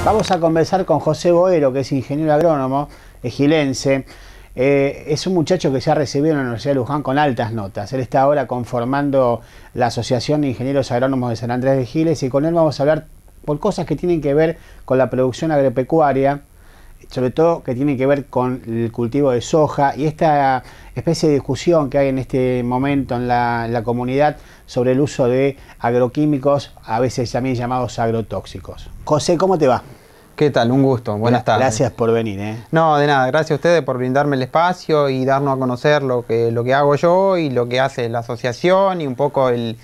Vamos a conversar con José Boero, que es ingeniero agrónomo, es gilense. Es un muchacho que se ha recibido en la Universidad de Luján con altas notas. Él está ahora conformando la Asociación de Ingenieros Agrónomos de San Andrés de Giles y con él vamos a hablar por cosas que tienen que ver con la producción agropecuaria, sobre todo que tienen que ver con el cultivo de soja y esta especie de discusión que hay en este momento en la comunidad sobre el uso de agroquímicos, a veces también llamados agrotóxicos. José, ¿cómo te va? ¿Qué tal? Un gusto. Buenas tardes. Gracias por venir. No, de nada. Gracias a ustedes por brindarme el espacio y darnos a conocer lo que hago yo y lo que hace la asociación y un poco el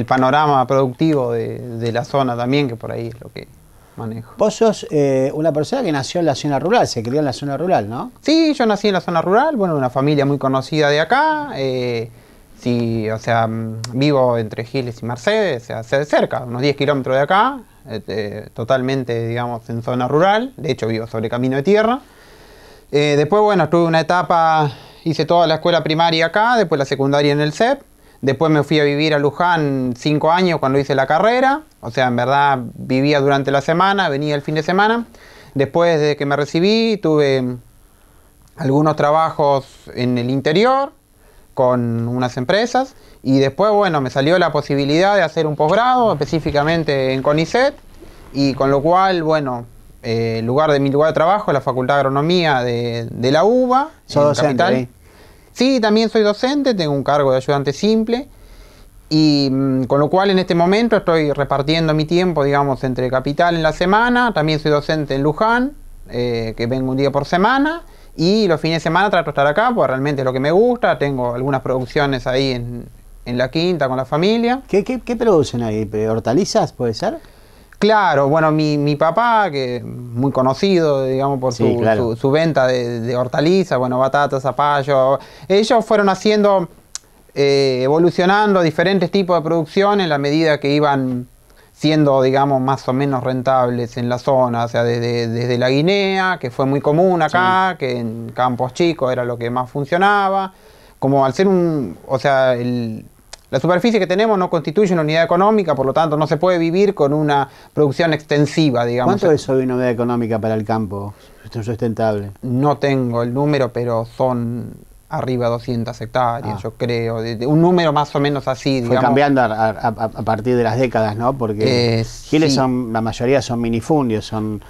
panorama productivo de la zona también, que por ahí es lo que manejo. Vos sos una persona que nació en la zona rural, se crió en la zona rural, ¿no? Sí, yo nací en la zona rural, bueno, una familia muy conocida de acá. Sí, o sea, vivo entre Giles y Mercedes, o sea, cerca, unos 10 kilómetros de acá. Totalmente, digamos, en zona rural. De hecho, vivo sobre camino de tierra. Después, bueno, tuve una etapa, hice toda la escuela primaria acá, después la secundaria en el CEP. Después me fui a vivir a Luján 5 años cuando hice la carrera. O sea, en verdad, vivía durante la semana, venía el fin de semana. Después de que me recibí, tuve algunos trabajos en el interior con unas empresas y después, bueno, me salió la posibilidad de hacer un posgrado, específicamente en CONICET, y con lo cual, bueno, mi lugar de trabajo es la Facultad de Agronomía de la UBA. ¿Sos docente ahí? Sí, también soy docente, tengo un cargo de ayudante simple y con lo cual en este momento estoy repartiendo mi tiempo, digamos, entre Capital en la semana, también soy docente en Luján, que vengo un día por semana. Y los fines de semana trato de estar acá, porque realmente es lo que me gusta. Tengo algunas producciones ahí en la quinta con la familia. ¿Qué producen ahí? ¿Hortalizas, puede ser? Claro, bueno, mi papá, que es muy conocido, digamos, por su venta de hortalizas, bueno, batatas, zapallo. Ellos fueron haciendo, evolucionando diferentes tipos de producción en la medida que iban siendo, digamos, más o menos rentables en la zona, o sea, desde la guinea, que fue muy común acá, sí, que en campos chicos era lo que más funcionaba, como al ser la superficie que tenemos no constituye una unidad económica, por lo tanto no se puede vivir con una producción extensiva, digamos. ¿Cuánto es hoy una unidad económica para el campo sustentable? No tengo el número, pero son arriba de 200 hectáreas, yo creo, un número más o menos así, digamos. Fue cambiando a partir de las décadas, ¿no? Porque Giles, sí, la mayoría son minifundios, son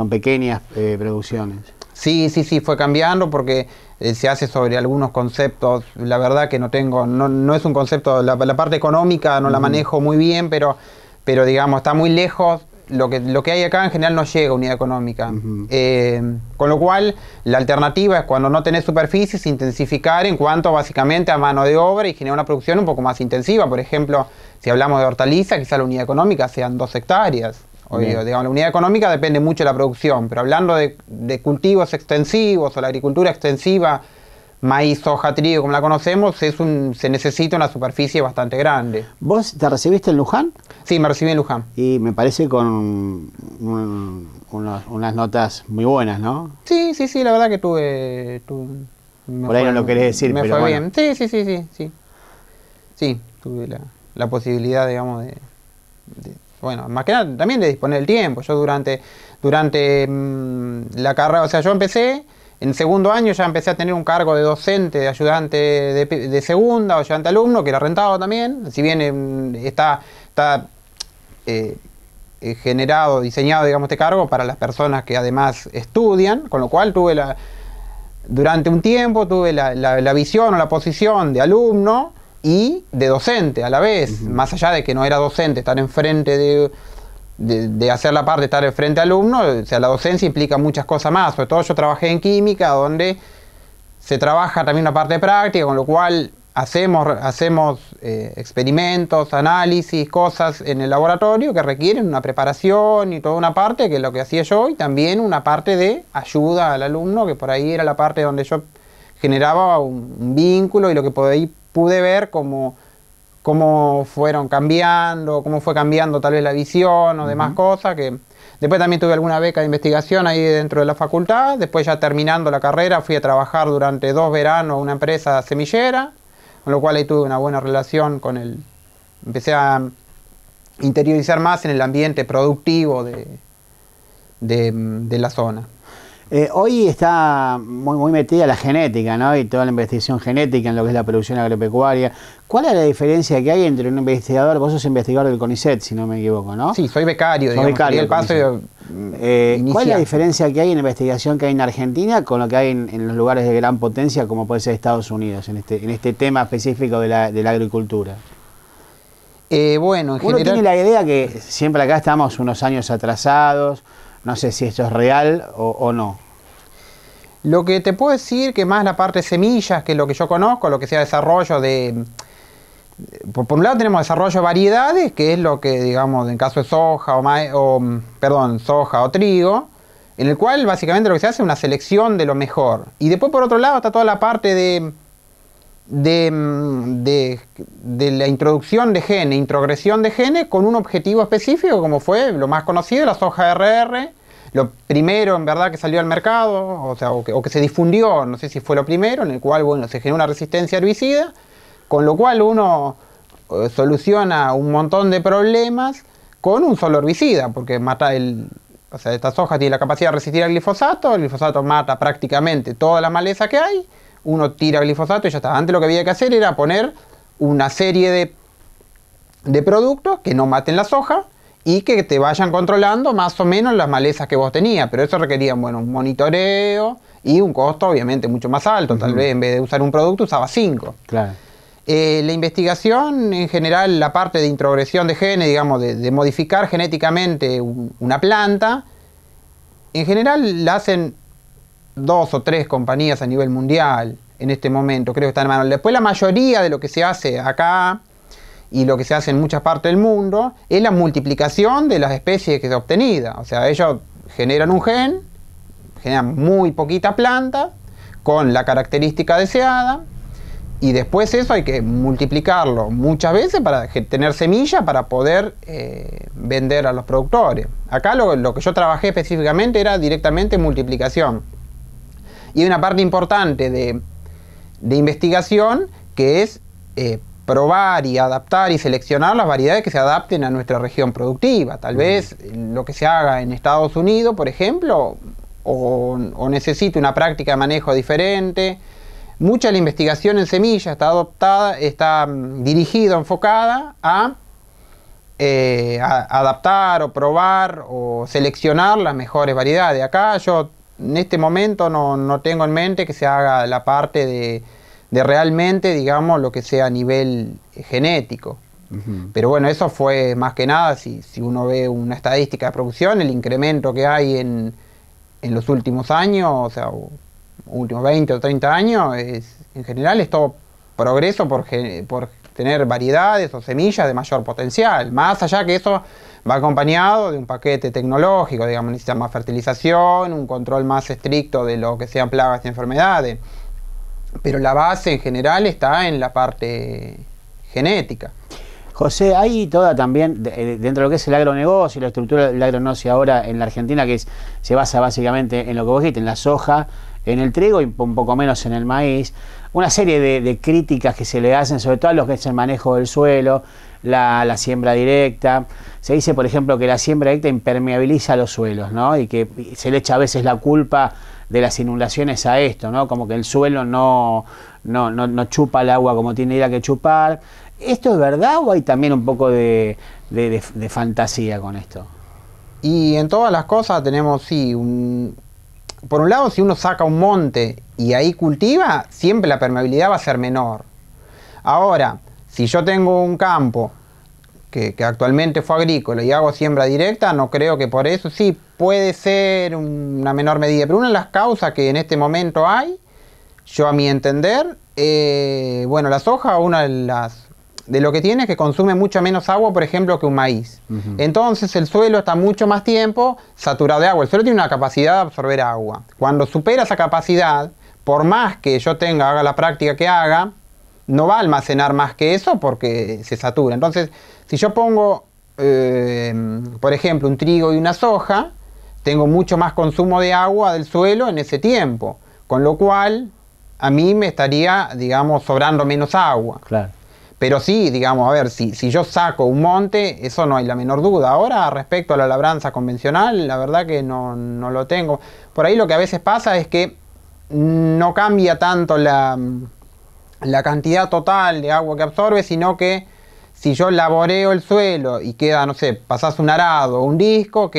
pequeñas producciones. Sí, fue cambiando porque se hace sobre algunos conceptos. La verdad que no es un concepto, la parte económica no la manejo muy bien, pero digamos, está muy lejos. Lo que hay acá en general no llega a unidad económica. Con lo cual, la alternativa es cuando no tenés superficies, intensificar en cuanto básicamente a mano de obra y generar una producción un poco más intensiva. Por ejemplo, si hablamos de hortaliza, quizá la unidad económica sean 2 hectáreas. Digamos, la unidad económica depende mucho de la producción, pero hablando de cultivos extensivos o la agricultura extensiva, maíz, soja, trigo, como la conocemos, se necesita una superficie bastante grande. ¿Vos te recibiste en Luján? Sí, me recibí en Luján. Y me parece con unas notas muy buenas, ¿no? Sí, la verdad que tuve por ahí no lo querés decir, me pero fue bueno. Bien. Sí, tuve la posibilidad, digamos, bueno, más que nada también de disponer el tiempo. Yo durante la carrera, o sea, yo empecé. En el segundo año ya empecé a tener un cargo de docente, de ayudante de segunda o ayudante alumno, que era rentado también. Si bien está generado, diseñado, digamos, este cargo para las personas que además estudian, con lo cual durante un tiempo tuve la visión o la posición de alumno y de docente a la vez, más allá de que no era docente, estar enfrente de hacer la parte de estar frente al alumno. O sea, la docencia implica muchas cosas más. Sobre todo yo trabajé en química, donde se trabaja también una parte práctica, con lo cual hacemos experimentos, análisis, cosas en el laboratorio que requieren una preparación y toda una parte, que es lo que hacía yo, y también una parte de ayuda al alumno, que por ahí era la parte donde yo generaba un vínculo y lo que pude ver cómo fueron cambiando, cómo fue cambiando tal vez la visión o demás cosas. Que después también tuve alguna beca de investigación ahí dentro de la facultad. Después, ya terminando la carrera, fui a trabajar durante 2 veranos a una empresa semillera, con lo cual ahí tuve una buena relación con empecé a interiorizar más en el ambiente productivo de la zona. Hoy está muy metida la genética, ¿no? Y toda la investigación genética en lo que es la producción agropecuaria. ¿Cuál es la diferencia que hay entre un investigador? Vos sos investigador del CONICET, si no me equivoco, ¿no? Sí, soy becario, digamos, becario el paso ¿cuál es la diferencia que hay en la investigación que hay en Argentina con lo que hay en los lugares de gran potencia como puede ser Estados Unidos, en este tema específico de la agricultura? Bueno, en Uno general, tiene la idea que siempre acá estamos unos años atrasados. No sé si esto es real o no. lo que te puedo decir que más la parte semillas, que es lo que yo conozco, lo que sea desarrollo de... Por un lado tenemos desarrollo de variedades, que es lo que, digamos, en caso de soja soja o trigo, en el cual básicamente lo que se hace es una selección de lo mejor. Y después por otro lado está toda la parte de la introducción de genes, introgresión de genes con un objetivo específico, como fue lo más conocido, la soja RR, lo primero en verdad que salió al mercado, o que se difundió, no sé si fue lo primero, en el cual bueno, se generó una resistencia herbicida, con lo cual uno soluciona un montón de problemas con un solo herbicida, porque mata esta soja tiene la capacidad de resistir al glifosato, el glifosato mata prácticamente toda la maleza que hay, uno tira glifosato y ya está. Antes lo que había que hacer era poner una serie de productos que no maten la soja y que te vayan controlando más o menos las malezas que vos tenías, pero eso requería un monitoreo y un costo obviamente mucho más alto. Tal vez en vez de usar un producto usaba 5. Claro. La investigación en general, la parte de introgresión de genes, digamos, de modificar genéticamente una planta, en general la hacen 2 o 3 compañías a nivel mundial en este momento, creo que están en mano. Después la mayoría de lo que se hace acá y lo que se hace en muchas partes del mundo es la multiplicación de las especies que se obtenida. O sea, ellos generan un gen, generan muy poquita planta con la característica deseada y después eso hay que multiplicarlo muchas veces para tener semilla para poder vender a los productores. Acá lo que yo trabajé específicamente era directamente multiplicación. Y hay una parte importante de investigación que es probar y adaptar y seleccionar las variedades que se adapten a nuestra región productiva. Tal vez lo que se haga en Estados Unidos, por ejemplo, o necesite una práctica de manejo diferente. Mucha de la investigación en semillas está dirigida, enfocada a adaptar o probar o seleccionar las mejores variedades. Acá yo en este momento no tengo en mente que se haga la parte de realmente, digamos, lo que sea a nivel genético. Pero bueno, eso fue más que nada, si uno ve una estadística de producción, el incremento que hay en los últimos años, o sea, últimos 20 o 30 años, en general es todo progreso por tener variedades o semillas de mayor potencial. Más allá que eso va acompañado de un paquete tecnológico, digamos, necesita más fertilización, un control más estricto de lo que sean plagas y enfermedades. Pero la base en general está en la parte genética. José, hay toda también, dentro de lo que es el agronegocio y la estructura del agronegocio ahora en la Argentina, que se basa básicamente en lo que vos dijiste, en la soja, en el trigo y un poco menos en el maíz, una serie de críticas que se le hacen, sobre todo a lo que es el manejo del suelo, la siembra directa. Se dice, por ejemplo, que la siembra directa impermeabiliza los suelos, ¿no? Y que se le echa a veces la culpa de las inundaciones a esto, ¿no? Como que el suelo no chupa el agua como tiene que chupar. ¿Esto es verdad o hay también un poco de fantasía con esto? Y en todas las cosas tenemos, sí, por un lado, si uno saca un monte y ahí cultiva, siempre la permeabilidad va a ser menor. Ahora, si yo tengo un campo que actualmente fue agrícola y hago siembra directa, no creo que por eso, sí, puede ser una menor medida. Pero una de las causas que en este momento hay, yo a mi entender, bueno, la soja, una de lo que tiene es que consume mucho menos agua, por ejemplo, que un maíz. Entonces el suelo está mucho más tiempo saturado de agua. El suelo tiene una capacidad de absorber agua. Cuando supera esa capacidad, por más que yo haga la práctica que haga, no va a almacenar más que eso porque se satura. Entonces, si yo pongo, por ejemplo, un trigo y una soja, tengo mucho más consumo de agua del suelo en ese tiempo. Con lo cual, a mí me estaría, digamos, sobrando menos agua. Claro. Pero sí, digamos, a ver, si yo saco un monte, eso no hay la menor duda. Ahora, respecto a la labranza convencional, la verdad que no lo tengo. Por ahí lo que a veces pasa es que no cambia tanto la cantidad total de agua que absorbe, sino que si yo laboreo el suelo y queda, no sé, pasás un arado o un disco,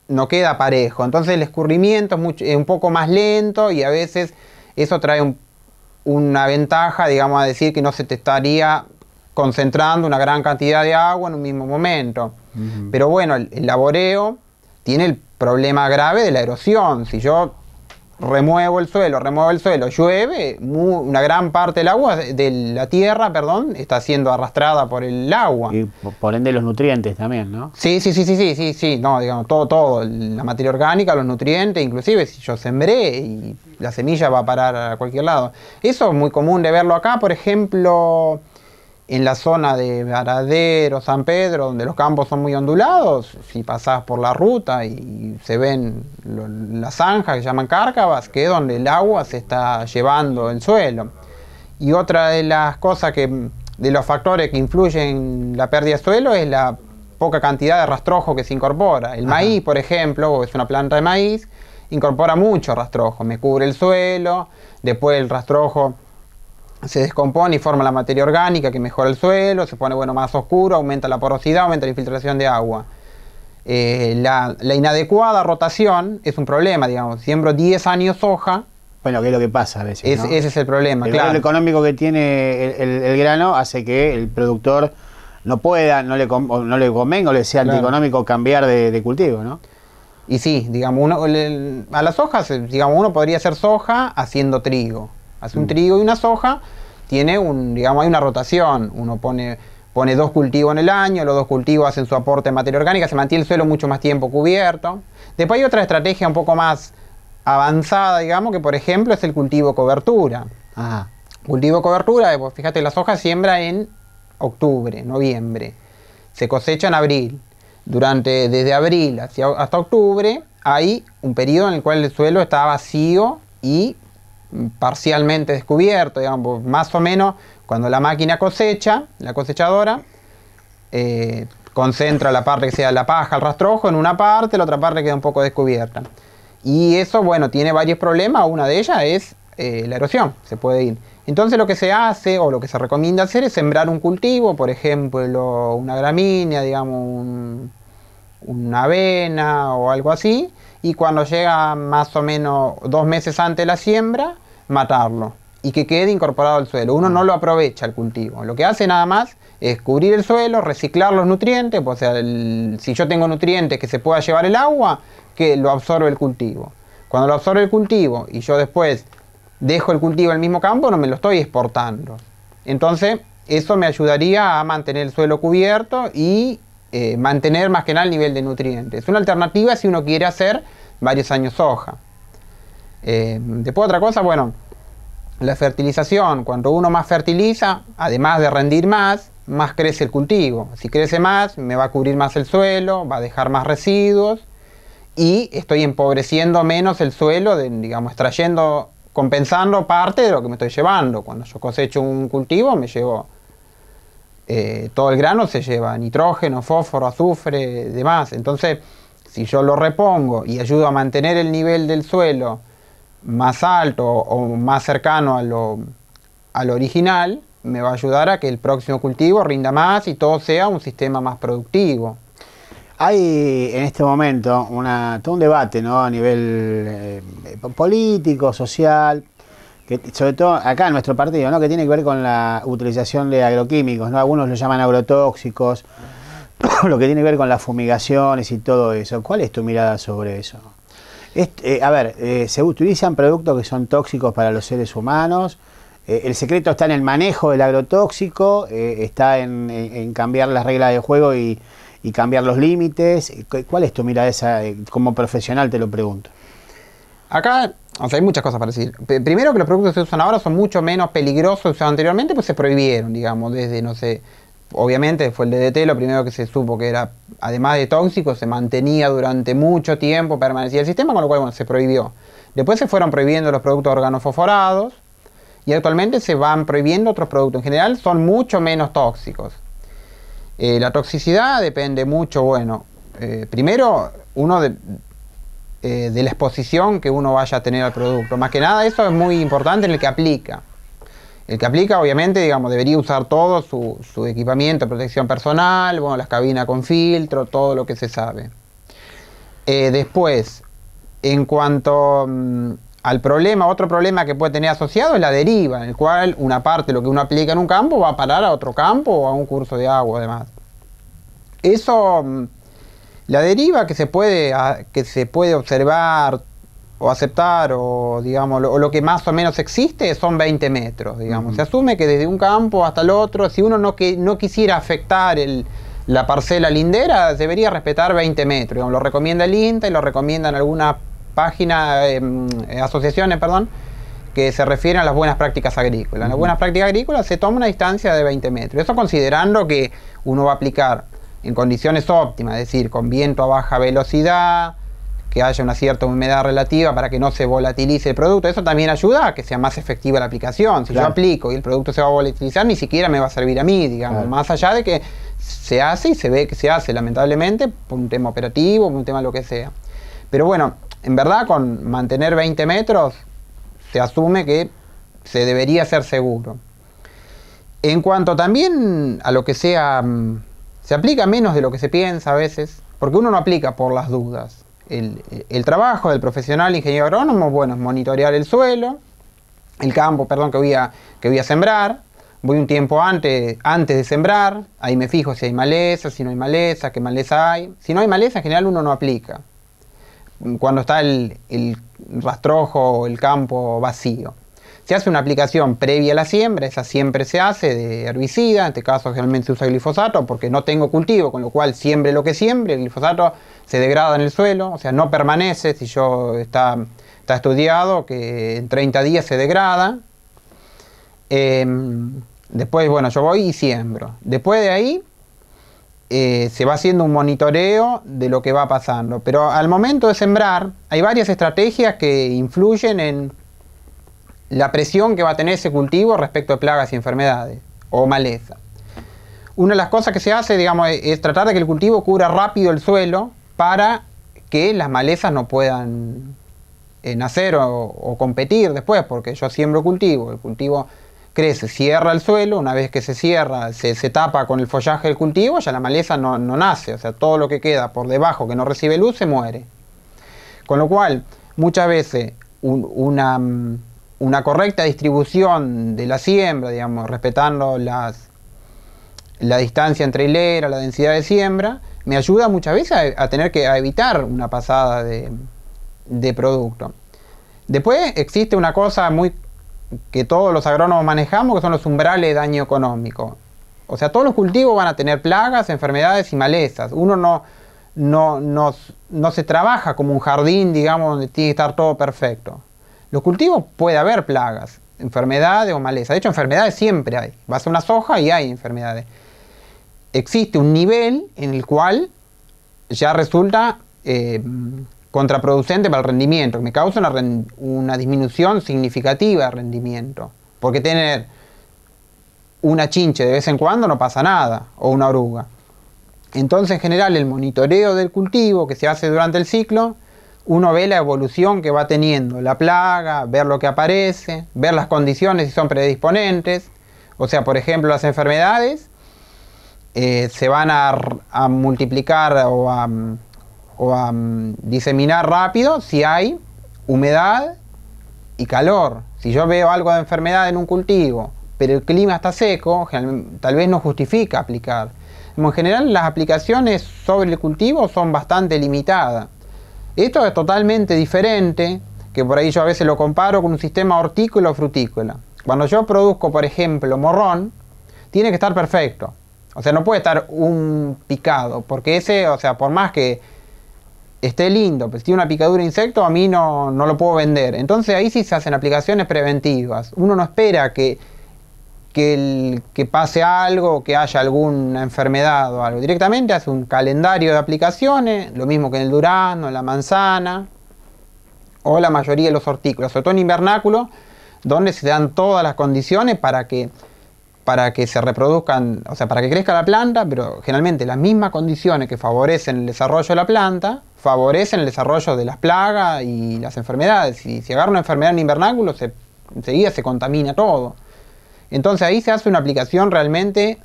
no queda parejo. Entonces el escurrimiento es un poco más lento y a veces eso trae una ventaja, digamos, a decir que no se te estaría concentrando una gran cantidad de agua en un mismo momento. Pero bueno, el laboreo tiene el problema grave de la erosión. Si yo remuevo el suelo, llueve, una gran parte del agua, de la tierra, perdón, está siendo arrastrada por el agua. Y por ende los nutrientes también, ¿no? Sí, no, digamos, todo, la materia orgánica, los nutrientes, inclusive si yo sembré y la semilla va a parar a cualquier lado. Eso es muy común de verlo acá, por ejemplo, en la zona de Varadero, San Pedro, donde los campos son muy ondulados. Si pasás por la ruta y se ven las zanjas que llaman cárcavas, que es donde el agua se está llevando el suelo. Y otra de las cosas de los factores que influyen en la pérdida de suelo es la poca cantidad de rastrojo que se incorpora. El maíz, por ejemplo, es una planta de maíz, incorpora mucho rastrojo, me cubre el suelo, después el rastrojo se descompone y forma la materia orgánica que mejora el suelo, se pone más oscuro, aumenta la porosidad, aumenta la infiltración de agua. La inadecuada rotación es un problema, digamos. Siembro 10 años soja. Bueno, que es lo que pasa a veces, ¿no? Ese es el problema, el claro. valor económico que tiene el grano hace que el productor no pueda, no le convenga o le sea antieconómico cambiar de cultivo, ¿no? Y sí, digamos, a las hojas, digamos, uno podría hacer soja haciendo trigo. Hace un trigo y una soja, tiene hay una rotación. Uno pone 2 cultivos en el año, los 2 cultivos hacen su aporte de materia orgánica, se mantiene el suelo mucho más tiempo cubierto. Después hay otra estrategia un poco más avanzada, digamos, que por ejemplo es el cultivo cobertura. Ajá. Cultivo cobertura, pues fíjate, la soja siembra en octubre, noviembre, se cosecha en abril. Desde abril hasta octubre hay un periodo en el cual el suelo está vacío y parcialmente descubierto, digamos, más o menos cuando la máquina cosecha, la cosechadora, concentra la parte que sea la paja, el rastrojo en una parte, la otra parte queda un poco descubierta. Y eso, tiene varios problemas, una de ellas es la erosión, se puede ir. Entonces lo que se hace o lo que se recomienda hacer es sembrar un cultivo, por ejemplo, una gramínea, digamos, una avena o algo así, y cuando llega más o menos 2 meses antes de la siembra, matarlo y que quede incorporado al suelo. Uno no lo aprovecha el cultivo. Lo que hace nada más es cubrir el suelo, reciclar los nutrientes, o sea, si yo tengo nutrientes que se pueda llevar el agua, que lo absorbe el cultivo. Cuando lo absorbe el cultivo y yo después dejo el cultivo en el mismo campo, no me lo estoy exportando. Entonces, eso me ayudaría a mantener el suelo cubierto y mantener más que nada el nivel de nutrientes. Es una alternativa si uno quiere hacer varios años soja. Después otra cosa, la fertilización. Cuando uno más fertiliza, además de rendir más crece el cultivo. Si crece más, me va a cubrir más el suelo, va a dejar más residuos y estoy empobreciendo menos el suelo, compensando parte de lo que me estoy llevando. Cuando yo cosecho un cultivo, me llevo todo el grano, se lleva nitrógeno, fósforo, azufre, demás. Entonces, si yo lo repongo y ayudo a mantener el nivel del suelo más alto o más cercano a lo original, me va a ayudar a que el próximo cultivo rinda más y todo sea un sistema más productivo. Hay en este momento todo un debate, ¿no? A nivel político, social, que sobre todo acá en nuestro partido, ¿no? Que tiene que ver con la utilización de agroquímicos, ¿no? Algunos lo llaman agrotóxicos, lo que tiene que ver con las fumigaciones y todo eso. ¿Cuál es tu mirada sobre eso? Se utilizan productos que son tóxicos para los seres humanos. El secreto está en el manejo del agrotóxico, está en cambiar las reglas de juego y cambiar los límites. ¿Cuál es tu mirada esa? Como profesional te lo pregunto. Acá, hay muchas cosas para decir. Primero, que los productos que se usan ahora son mucho menos peligrosos que usados anteriormente, pues se prohibieron, digamos, desde, obviamente fue el DDT, lo primero que se supo que era, además de tóxico, se mantenía durante mucho tiempo, permanecía el sistema, con lo cual se prohibió. Después se fueron prohibiendo los productos organofosforados, y actualmente se van prohibiendo otros productos. En general son mucho menos tóxicos. La toxicidad depende mucho, bueno, primero de la exposición que uno vaya a tener al producto. Más que nada eso es muy importante en el que aplica. El que aplica, obviamente, digamos, debería usar todo su equipamiento de protección personal, bueno, las cabinas con filtro, todo lo que se sabe. Después, en cuanto al problema, otro problema que puede tener asociado es la deriva, en el cual una parte de lo que uno aplica en un campo va a parar a otro campo o a un curso de agua, además. Eso, la deriva que se puede observar o aceptar, o digamos, lo que más o menos existe son 20 metros, digamos. Se asume que desde un campo hasta el otro, si uno no quisiera afectar la parcela lindera, debería respetar 20 metros. Digamos, lo recomienda el INTA y lo recomiendan algunas páginas, asociaciones, perdón, que se refieren a las buenas prácticas agrícolas. En las buenas prácticas agrícolas se toma una distancia de 20 metros. Eso considerando que uno va a aplicar en condiciones óptimas, es decir, con viento a baja velocidad, que haya una cierta humedad relativa para que no se volatilice el producto. Eso también ayuda a que sea más efectiva la aplicación. Si yo aplico y el producto se va a volatilizar, ni siquiera me va a servir a mí, digamos. Más allá de que se hace y se ve que se hace, lamentablemente, por un tema operativo, por un tema lo que sea. Pero bueno, en verdad, con mantener 20 metros, se asume que se debería ser seguro. En cuanto también a lo que sea, se aplica menos de lo que se piensa a veces, porque uno no aplica por las dudas. El trabajo del profesional ingeniero agrónomo, bueno, es monitorear el suelo, el campo, perdón, que voy a sembrar. Voy un tiempo antes de sembrar, ahí me fijo si hay maleza, si no hay maleza, qué maleza hay. Si no hay maleza, en general uno no aplica, cuando está el rastrojo o el campo vacío. Se hace una aplicación previa a la siembra, esa siempre se hace de herbicida, en este caso generalmente se usa glifosato porque no tengo cultivo, con lo cual siembre lo que siembre, el glifosato se degrada en el suelo, o sea, no permanece, está estudiado que en 30 días se degrada. Después, bueno, yo voy y siembro. Después de ahí se va haciendo un monitoreo de lo que va pasando, pero al momento de sembrar hay varias estrategias que influyen en la presión que va a tener ese cultivo respecto de plagas y enfermedades o maleza. Una de las cosas que se hace, digamos, es tratar de que el cultivo cubra rápido el suelo para que las malezas no puedan nacer o competir después, porque yo siembro cultivo, el cultivo crece, cierra el suelo, una vez que se cierra, se tapa con el follaje del cultivo, ya la maleza no nace, o sea, todo lo que queda por debajo que no recibe luz se muere. Con lo cual, muchas veces una correcta distribución de la siembra, digamos, respetando la distancia entre hilera, la densidad de siembra, me ayuda muchas veces a evitar una pasada de producto. Después existe una cosa que todos los agrónomos manejamos, que son los umbrales de daño económico. O sea, todos los cultivos van a tener plagas, enfermedades y malezas. Uno no se trabaja como un jardín, digamos, donde tiene que estar todo perfecto. Los cultivos puede haber plagas, enfermedades o malezas. De hecho, enfermedades siempre hay. Vas a una soja y hay enfermedades. Existe un nivel en el cual ya resulta contraproducente para el rendimiento, que me causa una disminución significativa de rendimiento. Porque tener una chinche de vez en cuando no pasa nada, o una oruga. Entonces, en general, el monitoreo del cultivo que se hace durante el ciclo, uno ve la evolución que va teniendo la plaga, ver lo que aparece, ver las condiciones si son predisponentes. O sea, por ejemplo, las enfermedades se van a multiplicar o a diseminar rápido si hay humedad y calor. Si yo veo algo de enfermedad en un cultivo, pero el clima está seco, tal vez no justifica aplicar. En general, las aplicaciones sobre el cultivo son bastante limitadas. Esto es totalmente diferente, que por ahí yo a veces lo comparo con un sistema hortícola o frutícola. Cuando yo produzco, por ejemplo, morrón, tiene que estar perfecto. O sea, no puede estar un picado, porque ese, o sea, por más que esté lindo, pero si tiene una picadura de insecto, a mí no lo puedo vender. Entonces ahí sí se hacen aplicaciones preventivas. Uno no espera que pase algo, que haya alguna enfermedad o algo. Directamente hace un calendario de aplicaciones, lo mismo que en el durazno, en la manzana, o la mayoría de los hortícolas. Sobre todo en invernáculo, donde se dan todas las condiciones para que se reproduzcan, o sea, para que crezca la planta, pero generalmente las mismas condiciones que favorecen el desarrollo de la planta, favorecen el desarrollo de las plagas y las enfermedades. Y si agarra una enfermedad en invernáculo, enseguida se contamina todo. Entonces ahí se hace una aplicación realmente,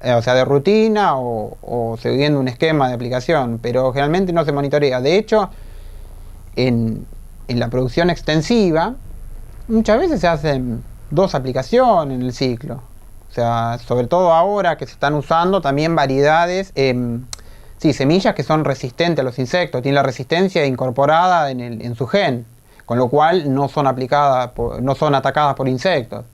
o sea, de rutina o siguiendo un esquema de aplicación, pero generalmente no se monitorea. De hecho, en la producción extensiva, muchas veces se hacen 2 aplicaciones en el ciclo. O sea, sobre todo ahora que se están usando también variedades, semillas que son resistentes a los insectos, tienen la resistencia incorporada en su gen, con lo cual no son atacadas por insectos.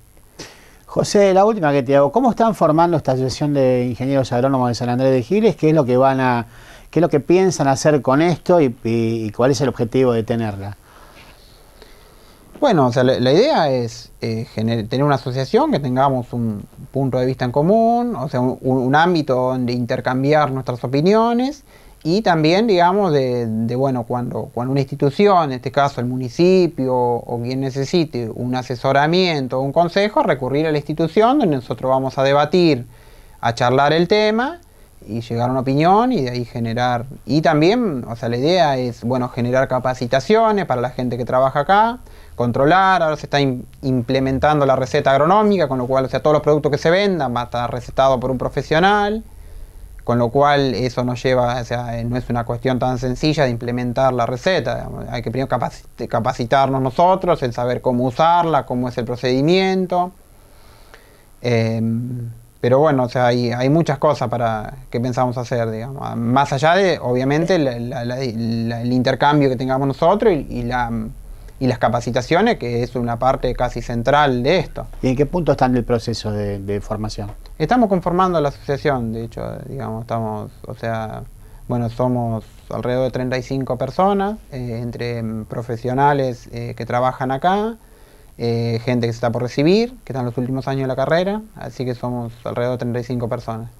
José, la última que te hago, ¿cómo están formando esta asociación de ingenieros agrónomos de San Andrés de Giles? ¿Qué es lo que piensan hacer con esto y cuál es el objetivo de tenerla? Bueno, o sea, la idea es tener una asociación, que tengamos un punto de vista en común, o sea, un ámbito donde intercambiar nuestras opiniones y también, digamos, bueno, cuando una institución, en este caso el municipio o quien necesite un asesoramiento o un consejo, recurrir a la institución donde nosotros vamos a debatir, a charlar el tema y llegar a una opinión y de ahí generar. Y también, o sea, la idea es, bueno, generar capacitaciones para la gente que trabaja acá, controlar. Ahora se está implementando la receta agronómica, con lo cual, o sea, todos los productos que se vendan va a estar recetado por un profesional, con lo cual eso nos lleva, o sea, no es una cuestión tan sencilla de implementar la receta, digamos. Hay que primero capacitarnos nosotros, en saber cómo usarla, cómo es el procedimiento. Pero bueno, o sea, hay muchas cosas que pensamos hacer, digamos. Más allá de, obviamente, el intercambio que tengamos nosotros y las capacitaciones, que es una parte casi central de esto. ¿Y en qué punto están del proceso de formación? Estamos conformando la asociación, de hecho, digamos, somos alrededor de 35 personas, entre profesionales que trabajan acá, gente que se está por recibir, que está en los últimos años de la carrera, así que somos alrededor de 35 personas.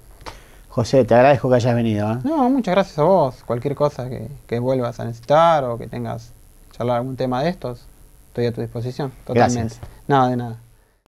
José, te agradezco que hayas venido, ¿eh? No, muchas gracias a vos. Cualquier cosa que vuelvas a necesitar o que tengas charlar algún tema de estos, estoy a tu disposición, totalmente. Gracias. Nada, de nada.